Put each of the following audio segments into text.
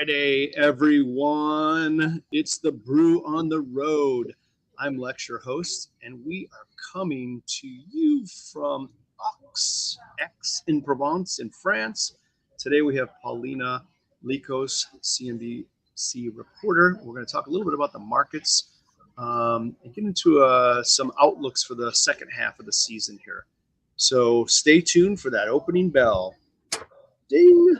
Friday, everyone. It's the Brew on the Road. I'm Lex, your host, and we are coming to you from Aix in Provence in France. Today we have Paulina, Likos, CNBC reporter. We're going to talk a little bit about the markets and get into some outlooks for the second half of the season here. So stay tuned for that opening bell. Ding!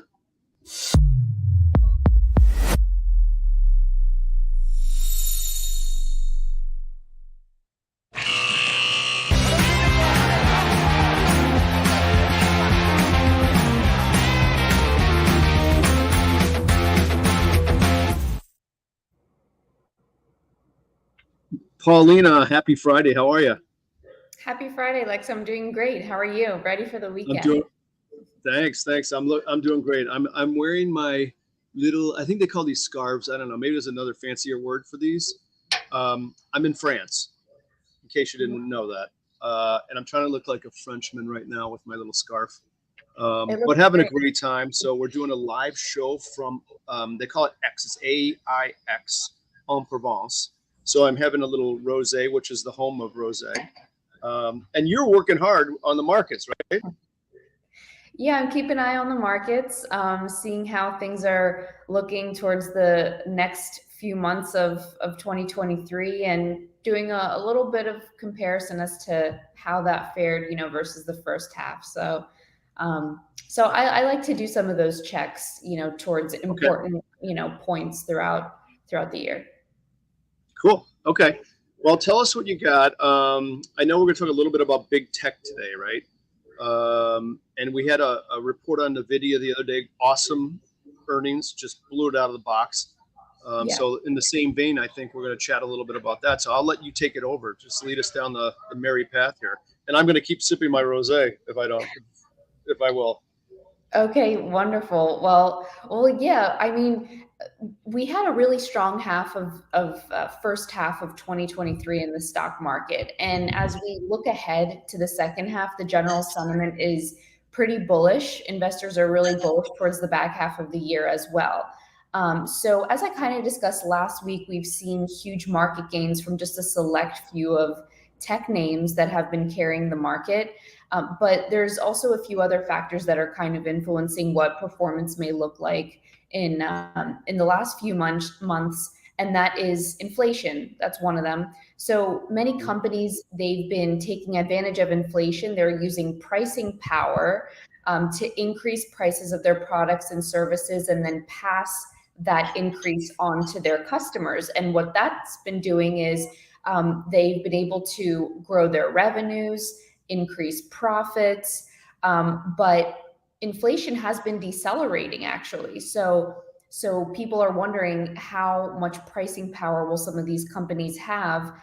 Paulina, happy Friday. How are you? Happy Friday, Lex. I'm doing great. How are you? Ready for the weekend? Thanks. I'm doing great. I'm wearing my little, I think they call these scarves. I don't know. Maybe there's another fancier word for these. I'm in France, in case you didn't know that. And I'm trying to look like a Frenchman right now with my little scarf. But having a great time. So we're doing a live show from, they call it X. It's AIX, en Provence. So I'm having a little rosé, which is the home of rosé. And you're working hard on the markets, right? Yeah, I'm keeping an eye on the markets, seeing how things are looking towards the next few months of 2023 and doing a little bit of comparison as to how that fared, versus the first half. So I like to do some of those checks, towards important, points throughout the year. Cool. Okay. Well, tell us what you got. I know we're going to talk a little bit about big tech today, right? And we had a report on NVIDIA the other day. Awesome earnings, just blew it out of the box. So in the same vein, I think we're going to chat a little bit about that. So I'll let you take it over. Just lead us down the merry path here. And I'm going to keep sipping my rosé if I will. Okay, wonderful. Well, yeah. I mean, we had a really strong first half of 2023 in the stock market, and as we look ahead to the second half, the general sentiment is pretty bullish. Investors are really bullish towards the back half of the year as well. So, as I kind of discussed last week, we've seen huge market gains from just a select few of tech names that have been carrying the market. But there's also a few other factors that are kind of influencing what performance may look like in the last few months, and that is inflation. That's one of them. So many companies, they've been taking advantage of inflation. They're using pricing power to increase prices of their products and services and then pass that increase on to their customers. And what that's been doing is they've been able to grow their revenues, increase profits, but inflation has been decelerating actually. So people are wondering how much pricing power will some of these companies have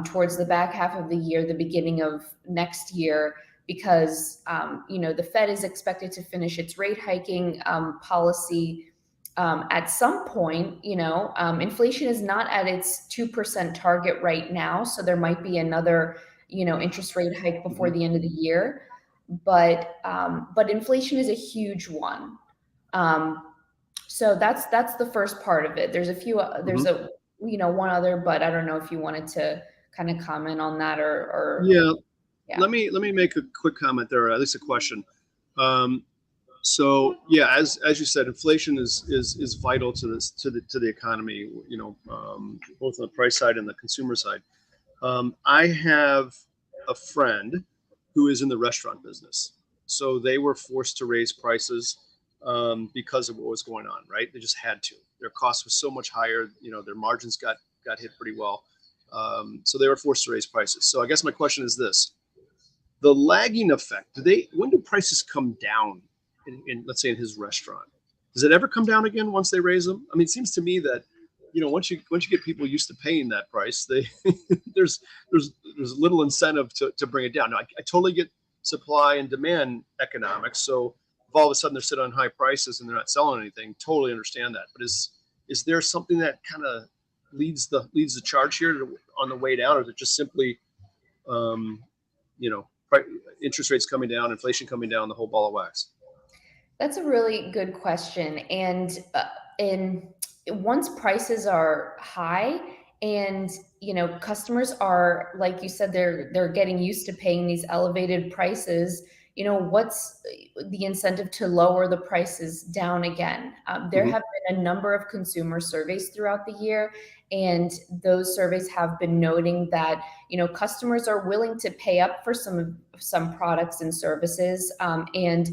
towards the back half of the year, the beginning of next year, because the Fed is expected to finish its rate hiking policy at some point. Inflation is not at its 2% target right now, so there might be another interest rate hike before the end of the year, but inflation is a huge one. So that's the first part of it. There's a few, there's one other, but I don't know if you wanted to kind of comment on that or. Yeah. Let me make a quick comment there, or at least a question. So yeah, as you said, inflation is vital to the economy, both on the price side and the consumer side. I have a friend who is in the restaurant business. So they were forced to raise prices because of what was going on, right? They just had to. Their cost was so much higher, their margins got hit pretty well. So they were forced to raise prices. So I guess my question is this: the lagging effect, when do prices come down in let's say in his restaurant? Does it ever come down again once they raise them? I mean, it seems to me that once you get people used to paying that price, there's little incentive to bring it down. Now, I totally get supply and demand economics. So if all of a sudden they're sitting on high prices and they're not selling anything, totally understand that. But is there something that kind of leads the charge here on the way down, or is it just simply interest rates coming down, inflation coming down, the whole ball of wax? That's a really good question. And in once prices are high and customers are, like you said, they're getting used to paying these elevated prices, what's the incentive to lower the prices down again? There Hmm. have been a number of consumer surveys throughout the year, and those surveys have been noting that customers are willing to pay up for some products and services, and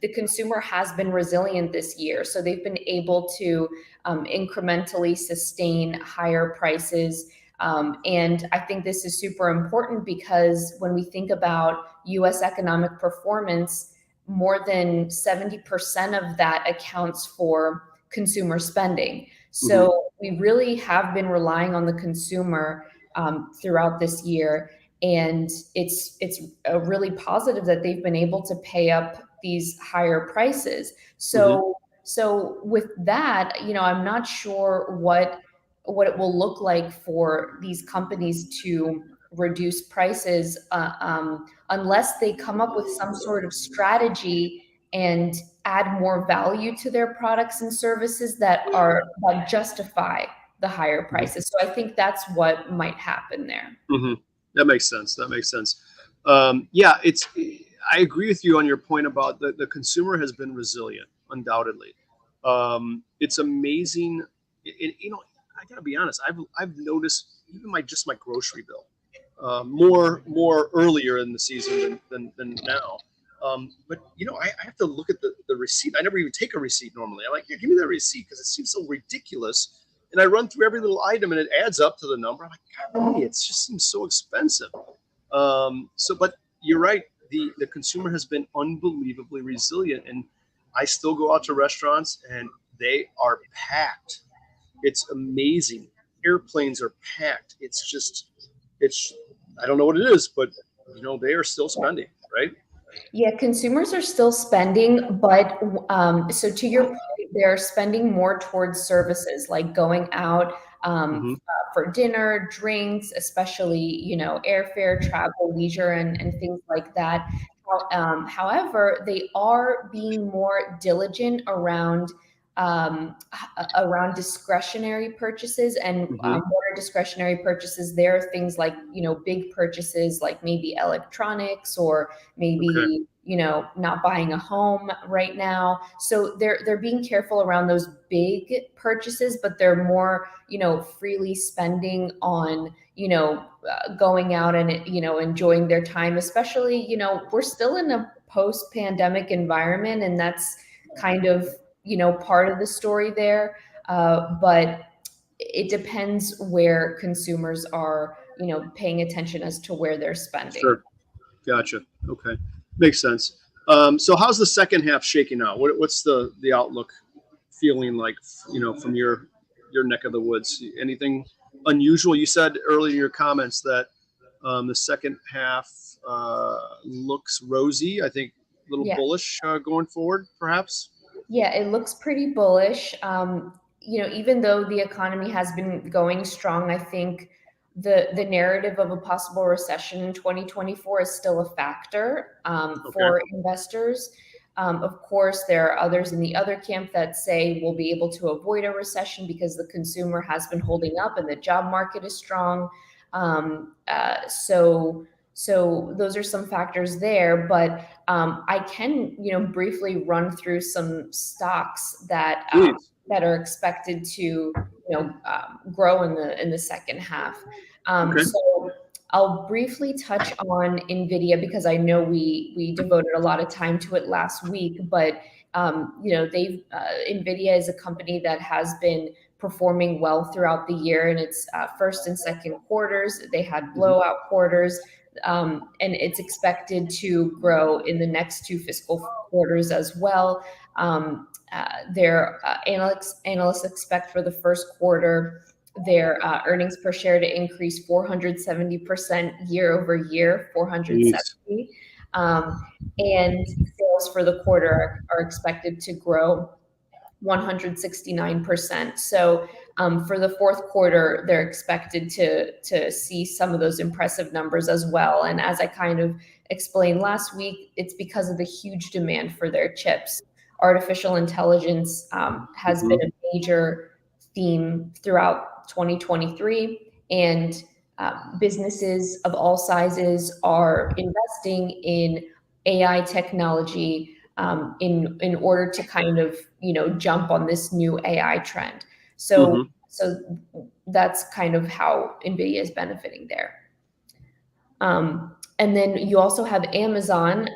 the consumer has been resilient this year. So they've been able to incrementally sustain higher prices. And I think this is super important because when we think about US economic performance, more than 70% of that accounts for consumer spending. Hmm. So we really have been relying on the consumer throughout this year. And it's really positive that they've been able to pay up these higher prices. Hmm. So with that, I'm not sure what it will look like for these companies to reduce prices unless they come up with some sort of strategy and add more value to their products and services that justify the higher prices. So I think that's what might happen there. Hmm. That makes sense. That makes sense. Yeah, I agree with you on your point about the consumer has been resilient, undoubtedly. It's amazing. I gotta be honest. I've noticed even my grocery bill more earlier in the season than now. But I have to look at the receipt. I never even take a receipt normally. I'm like, here, give me that receipt because it seems so ridiculous. And I run through every little item and it adds up to the number. I'm like, God, really? It just seems so expensive. But you're right. The consumer has been unbelievably resilient, and I still go out to restaurants and they are packed. It's amazing. Airplanes are packed. It's I don't know what it is, but they are still spending, right? Yeah, consumers are still spending, but so to your point, they're spending more towards services like going out Hmm. for dinner, drinks, especially, airfare, travel, leisure, and things like that. However, they are being more diligent around discretionary purchases. And Hmm. what are discretionary purchases? There are things like, big purchases like maybe electronics, or Okay. maybe not buying a home right now. So they're being careful around those big purchases, but they're more freely spending on going out and enjoying their time. Especially, we're still in a post pandemic environment, and that's kind of part of the story there. But it depends where consumers are paying attention as to where they're spending. Sure. Gotcha. Okay. Makes sense. So how's the second half shaking out? What's the outlook feeling like, from your neck of the woods? Anything unusual? You said earlier in your comments that the second half looks rosy. I think a little Yeah. bullish going forward, perhaps. Yeah, it looks pretty bullish. Even though the economy has been going strong, I think the narrative of a possible recession in 2024 is still a factor Okay. for investors. Of course, there are others in the other camp that say we'll be able to avoid a recession because the consumer has been holding up and the job market is strong. So those are some factors there, but I can, briefly run through some stocks Please. that are expected to, grow in the second half. Okay. So I'll briefly touch on Nvidia because I know we devoted a lot of time to it last week, but they've Nvidia is a company that has been performing well throughout the year in its first and second quarters. They had Hmm. blowout quarters, and it's expected to grow in the next two fiscal quarters as well. Their analysts expect for the first quarter their earnings per share to increase 470% year over year, Jeez. 470. And sales for the quarter are expected to grow 169%. So for the fourth quarter, they're expected to see some of those impressive numbers as well. And as I kind of explained last week, it's because of the huge demand for their chips. artificial intelligence has been Hmm. a major theme throughout 2023, and businesses of all sizes are investing in AI technology in order to kind of jump on this new AI trend. So Hmm. so that's kind of how NVIDIA is benefiting there. And then you also have Amazon.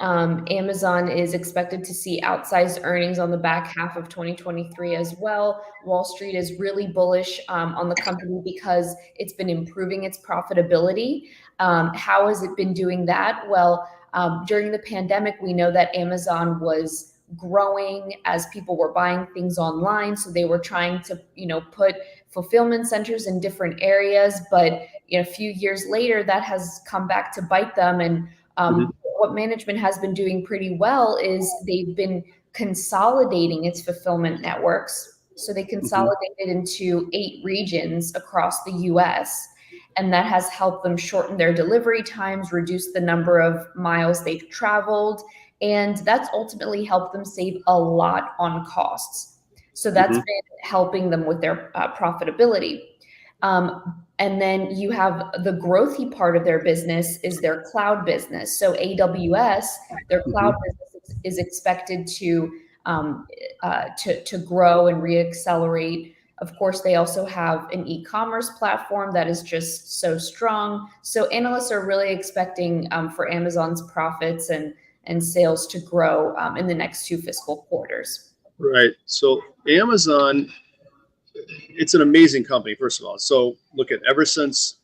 Amazon is expected to see outsized earnings on the back half of 2023 as well. Wall Street is really bullish on the company because it's been improving its profitability. How has it been doing that? Well, during the pandemic, we know that Amazon was growing as people were buying things online. So they were trying to, put fulfillment centers in different areas, but a few years later, that has come back to bite them. And Hmm. what management has been doing pretty well is they've been consolidating its fulfillment networks. So they Hmm. consolidated into 8 regions across the US. And that has helped them shorten their delivery times, reduce the number of miles they've traveled. And that's ultimately helped them save a lot on costs. So that's Hmm. been helping them with their profitability. And then you have the growthy part of their business is their cloud business. So AWS, their cloud Hmm. business is expected to grow and reaccelerate. Of course, they also have an e-commerce platform that is just so strong. So analysts are really expecting for Amazon's profits and sales to grow in the next 2 fiscal quarters. Right. So Amazon, it's an amazing company, first of all. So look at ever since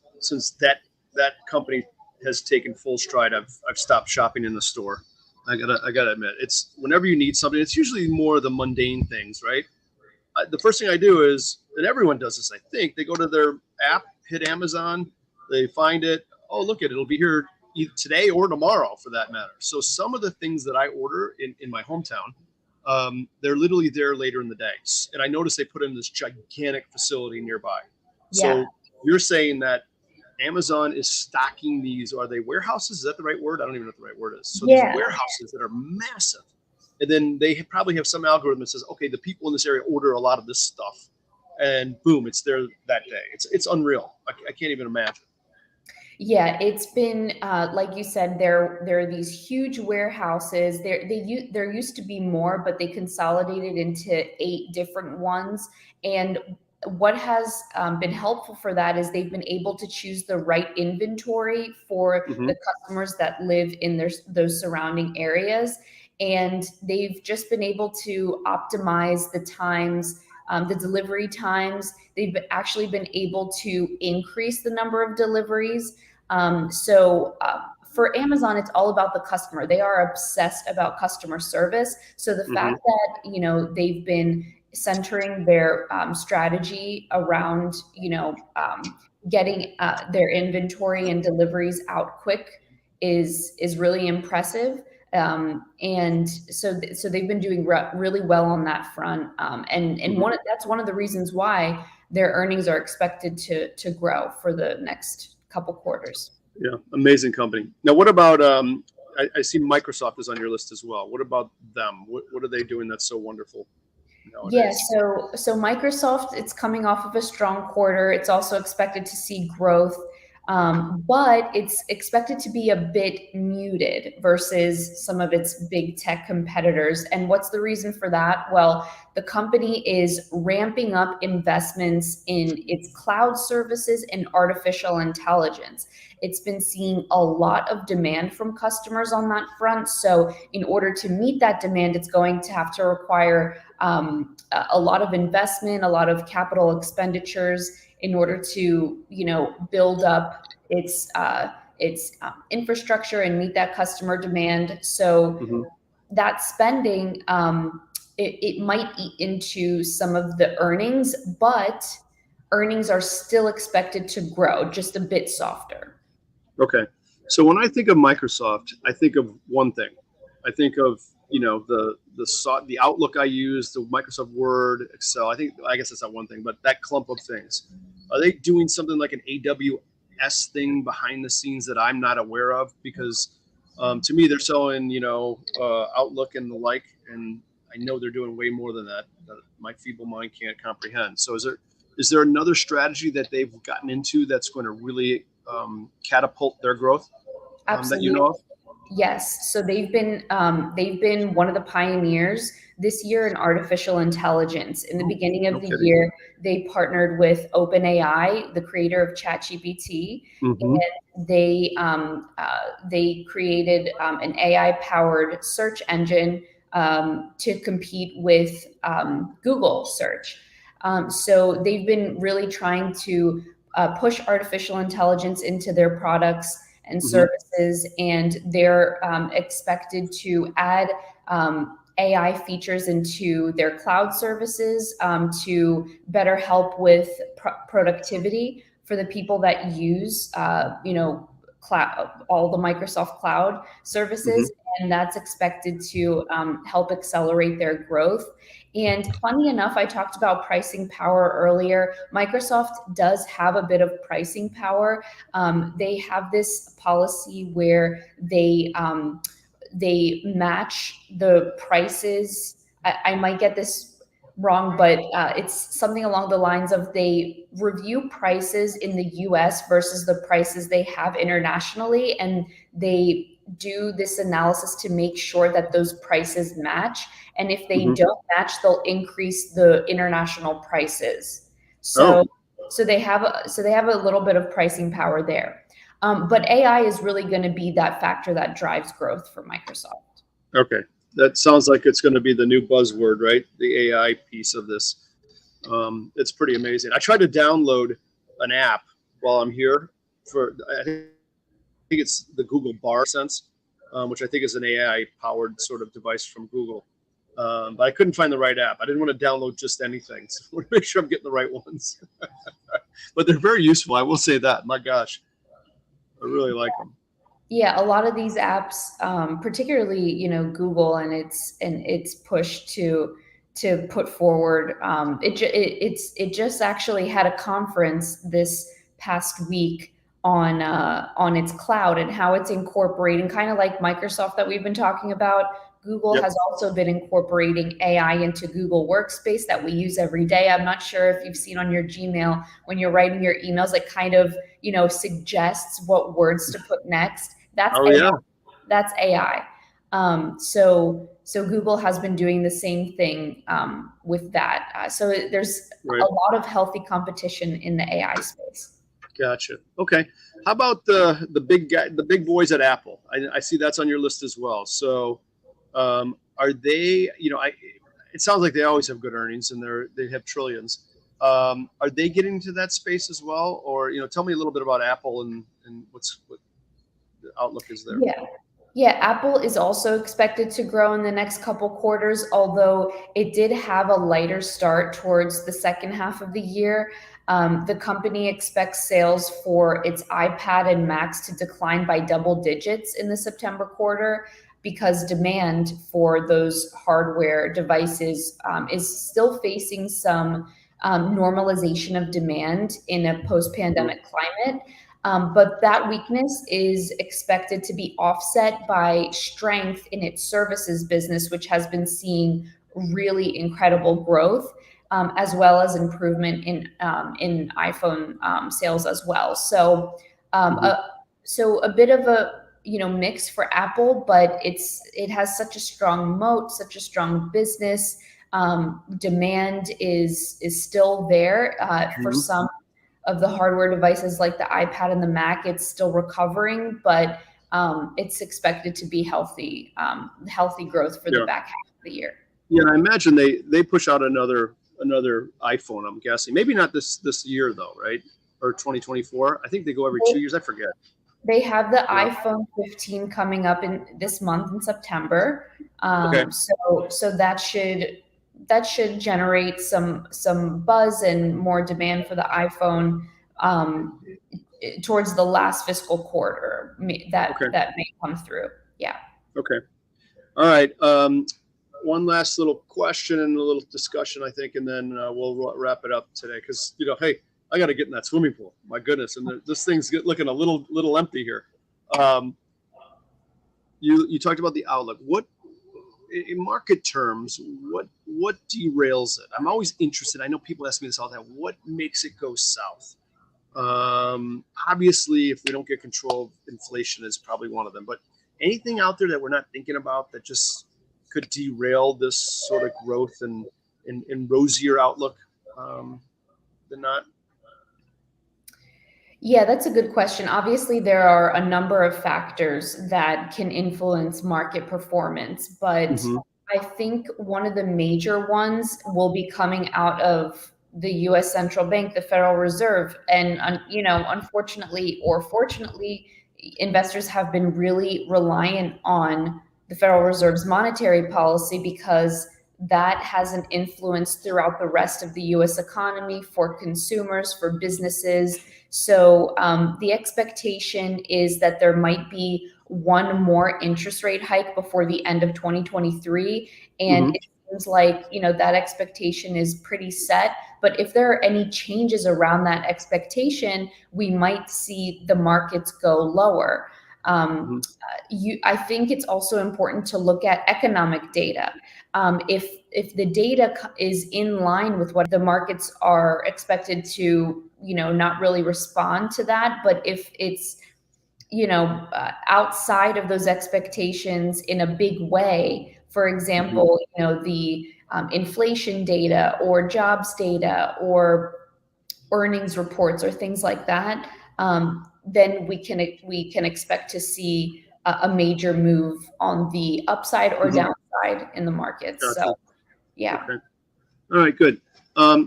that company has taken full stride, I've stopped shopping in the store. I gotta admit, it's whenever you need something, it's usually more of the mundane things, right? The first thing I do is, and everyone does this, I think, they go to their app, hit Amazon, they find it. Oh, look at it, it'll be here either today or tomorrow, for that matter. So some of the things that I order in my hometown, they're literally there later in the day. And I noticed they put in this gigantic facility nearby. Yeah. So you're saying that Amazon is stocking these, are they warehouses? Is that the right word? I don't even know what the right word is. So these Yeah. warehouses that are massive. And then they probably have some algorithm that says, okay, the people in this area order a lot of this stuff. And boom, it's there that day. It's unreal. I can't even imagine. Yeah, it's been like you said, there are these huge warehouses. There used to be more, but they consolidated into 8 different ones. And what has been helpful for that is they've been able to choose the right inventory for Hmm. the customers that live in those surrounding areas, and they've just been able to optimize the times, the delivery times. They've actually been able to increase the number of deliveries. For Amazon, it's all about the customer. They are obsessed about customer service. So the Hmm. fact that they've been centering their strategy around getting their inventory and deliveries out quick is really impressive. And so they've been doing really well on that front. And Hmm. that's one of the reasons why their earnings are expected to grow for the next couple quarters. Yeah, amazing company. Now, what about? I see Microsoft is on your list as well. What about them? What are they doing that's so wonderful Yeah, nowadays? so Microsoft, it's coming off of a strong quarter. It's also expected to see growth, but it's expected to be a bit muted versus some of its big tech competitors. And what's the reason for that? Well, the company is ramping up investments in its cloud services and artificial intelligence. It's been seeing a lot of demand from customers on that front. So, in order to meet that demand, it's going to have to require a lot of investment, a lot of capital expenditures in order to, build up its infrastructure and meet that customer demand. So Hmm. that spending, it might eat into some of the earnings, but earnings are still expected to grow, just a bit softer. Okay. So when I think of Microsoft, I think of one thing. I think of the Outlook I use, the Microsoft Word, Excel. I guess that's not one thing, but that clump of things. Are they doing something like an AWS thing behind the scenes that I'm not aware of? Because to me, they're selling Outlook and the like, and I know they're doing way more than that my feeble mind can't comprehend. So is there another strategy that they've gotten into that's going to really catapult their growth that you Absolutely. know of? Yes. So they've been one of the pioneers this year in artificial intelligence. In the Oh, beginning of no the kidding. year, they partnered with OpenAI, the creator of ChatGPT, Mm-hmm. and they created an AI-powered search engine to compete with Google search. So they've been really trying to push artificial intelligence into their products and Mm-hmm. services, and they're expected to add AI features into their cloud services to better help with productivity for the people that use, all the Microsoft Cloud Mm-hmm. services, and that's expected to help accelerate their growth. And funny enough, I talked about pricing power earlier. Microsoft does have a bit of pricing power. They have this policy where they match the prices. I might get this wrong, but it's something along the lines of they review prices in the US versus the prices they have internationally, and they do this analysis to make sure that those prices match. And if they Mm-hmm. don't match, they'll increase the international prices. Oh, So they have a little bit of pricing power there. But AI is really going to be that factor that drives growth for Microsoft. okay. That sounds like it's going to be the new buzzword, right? The AI piece of this. It's pretty amazing. I tried to download an app while I'm here I think it's the Google Bar Sense, which I think is an AI powered sort of device from Google. But I couldn't find the right app. I didn't want to download just anything. So I want to make sure I'm getting the right ones. But they're very useful. I will say that. My gosh, I really like them. Yeah, a lot of these apps, particularly Google and its push to put forward. It just actually had a conference this past week on its cloud and how it's incorporating, kind of like Microsoft that we've been talking about. Google Yep. has also been incorporating AI into Google Workspace that we use every day. I'm not sure if you've seen on your Gmail when you're writing your emails, it kind of suggests what words to put next. That's Oh AI. yeah. That's AI. So Google has been doing the same thing with that. So there's Right. a lot of healthy competition in the AI space. Gotcha. Okay. How about the big boys at Apple? I see that's on your list as well. So, are they? It sounds like they always have good earnings, and they have trillions. Are they getting into that space as well, or tell me a little bit about Apple and what the outlook is there? Yeah. Yeah, Apple is also expected to grow in the next couple quarters, although it did have a lighter start towards the second half of the year. The company expects sales for its iPad and Macs to decline by double digits in the September quarter because demand for those hardware devices is still facing some normalization of demand in a Mhm. post-pandemic climate. But that weakness is expected to be offset by strength in its services business, which has been seeing really incredible growth, as well as improvement in iPhone sales as well. Mhm. So a bit of a mix for Apple, but it has such a strong moat, such a strong business. Demand is still there for Mhm. some of the hardware devices like the iPad and the Mac. It's still recovering, but it's expected to be healthy growth for the Yeah. back half of the year. Yeah. And I imagine they push out another iPhone. I'm guessing maybe not this year though, right? Or 2024. I think they go every 2 years. I forget. They have the Yeah. iPhone 15 coming up in this month in September. Okay. So that should generate some buzz and more demand for the iPhone um, towards the last fiscal quarter. Okay. That may come through. Yeah. Okay. All right. One last little question and a little discussion, I think, and then we'll wrap it up today. Because hey, I got to get in that swimming pool. My goodness, and this thing's looking a little empty here. You talked about the outlook. in market terms, what derails it? I'm always interested. I know people ask me this all the time. What makes it go south? Obviously, if we don't get control of inflation, is probably one of them. But anything out there that we're not thinking about that just could derail this sort of growth and rosier outlook than not? Yeah, that's a good question. Obviously, there are a number of factors that can influence market performance, but Mm-hmm. I think one of the major ones will be coming out of the US central bank, the Federal Reserve. And, unfortunately or fortunately, investors have been really reliant on the Federal Reserve's monetary policy because that has an influence throughout the rest of the US economy for consumers, for businesses. So the expectation is that there might be one more interest rate hike before the end of 2023. And Mm-hmm. it seems like, that expectation is pretty set. But if there are any changes around that expectation, we might see the markets go lower. Mm-hmm. I think it's also important to look at economic data. If the data is in line with what the markets are expected to, not really respond to that, but if it's outside of those expectations in a big way, for example, the inflation data or jobs data or earnings reports or things like that, then we can expect to see a major move on the upside or Mm-hmm. downside in the markets. Gotcha. So, yeah. Okay. All right, good.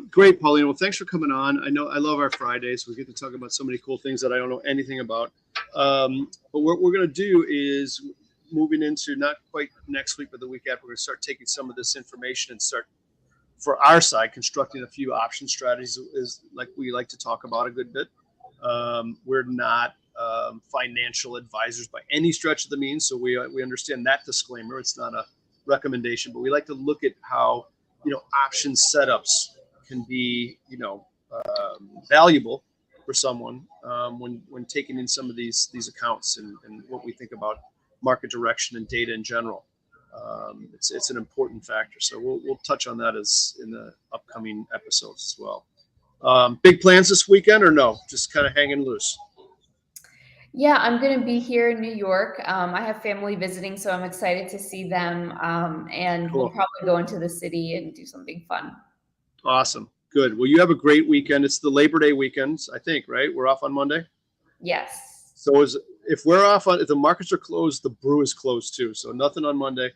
Great, Paulina. Well, thanks for coming on. I know I love our Fridays. We get to talk about so many cool things that I don't know anything about. But what we're going to do is moving into not quite next week, but the week after, we're going to start taking some of this information and start, for our side, constructing a few option strategies, is like we like to talk about a good bit. We're not financial advisors by any stretch of the means, so we understand that disclaimer. It's not a recommendation, but we like to look at how option setups can be valuable for someone when taking in some of these accounts and what we think about market direction and data in general. It's an important factor, so we'll touch on that as in the upcoming episodes as well. Big plans this weekend or no? Just kind of hanging loose. Yeah, I'm going to be here in New York. I have family visiting, so I'm excited to see them. And Cool. we'll probably go into the city and do something fun. Awesome. Good. Well, you have a great weekend. It's the Labor Day weekend, I think, right? We're off on Monday. Yes. So if we're off if the markets are closed, the Brew is closed too. So nothing on Monday.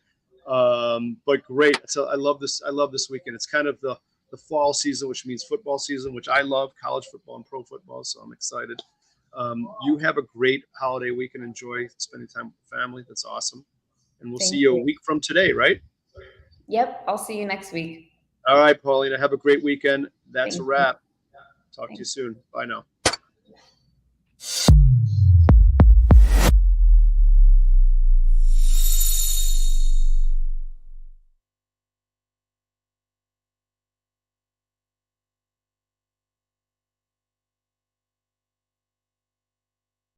But great. So I love this weekend. It's kind of the fall season, which means football season, which I love, college football and pro football. So I'm excited. You have a great holiday weekend. Enjoy spending time with family. That's awesome. And we'll see you a week from today, right? Yep. I'll see you next week. All right, Paulina. Have a great weekend. That's Thank a wrap. you. Talk to you soon. Bye now.